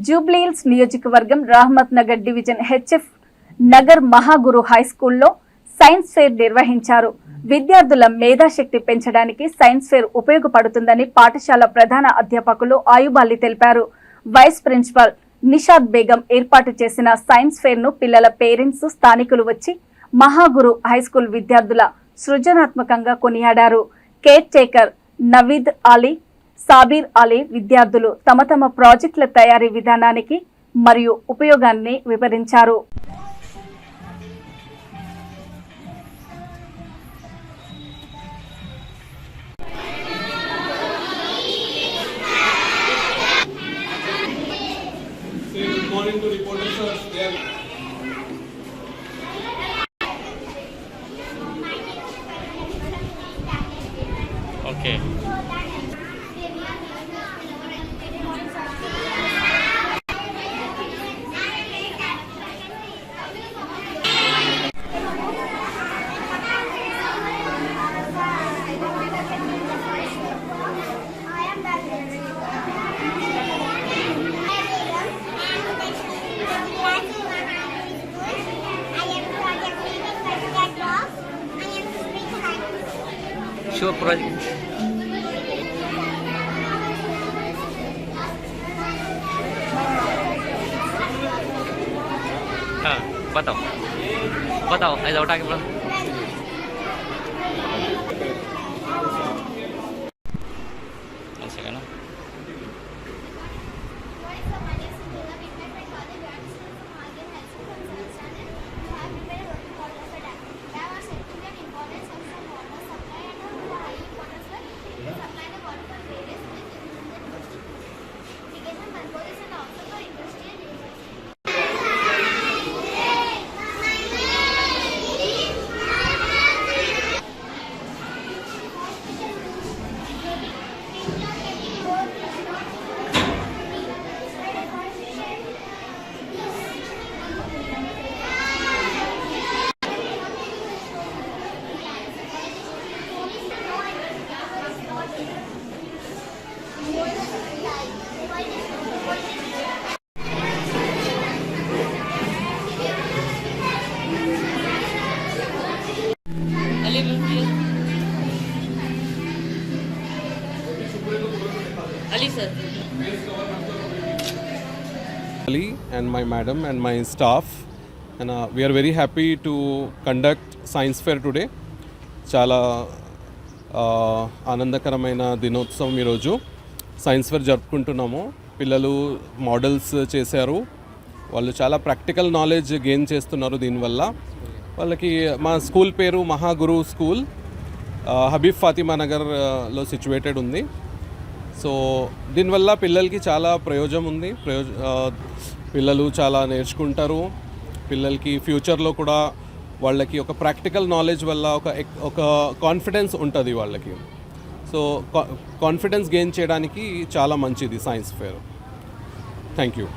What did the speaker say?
జూబ్లీహిల్స్ నియోజకవర్గం Rahmat Nagar division HF Nagar Mahaguru high స్కూల్లో science fair నిర్వహించారు. విద్యార్థుల మేధాశక్తి పెంచడానికి సైన్స్ ఫేర్ ఉపయోగపడుతుందని పాఠశాల ప్రధాన అధ్యాపకులు ఆయుబాలి తెలిపారు. వైస్ ప్రిన్సిపల్ నిషాద్ బేగం ఏర్పాటు చేసిన సైన్స్ ఫేర్ ను పిల్లల పేరెంట్స్, స్థానికులు వచ్చి మహాగురు హైస్కూల్ విద్యార్థుల సృజనాత్మకంగా కొనియాడారు. కేర్ టేకర్ నవీద్ అలీ, సాబీర్ అలీ విద్యార్థులు తమ తమ ప్రాజెక్టుల తయారీ విధానానికి మరియు ఉపయోగాన్ని వివరించారు. Okay. Show project. हाँ बताओ ऐसा उठा के बोलो. ऐसे का ना Ali sir. Ali and my madam and my staff, and we are very happy to conduct science fair today. చాలా ఆనందకరమైన దినోత్సవం ఈరోజు సైన్స్ ఫేర్ జరుపుకుంటున్నాము. పిల్లలు మోడల్స్ చేశారు, వాళ్ళు చాలా ప్రాక్టికల్ నాలెడ్జ్ గెయిన్ చేస్తున్నారు. దీనివల్ల వాళ్ళకి మా స్కూల్ పేరు మహాగురు స్కూల్, హబీబ్ ఫాతిమా నగర్లో సిచ్యువేటెడ్ ఉంది. సో దీనివల్ల పిల్లలకి చాలా ప్రయోజనం ఉంది. పిల్లలు చాలా నేర్చుకుంటారు. పిల్లలకి ఫ్యూచర్లో కూడా వాళ్ళకి ఒక ప్రాక్టికల్ నాలెడ్జ్ వల్ల ఒక కాన్ఫిడెన్స్ ఉంటుంది వాళ్ళకి. సో కాన్ఫిడెన్స్ గెయిన్ చేయడానికి చాలా మంచిది సైన్స్ ఫేర్. Thank you.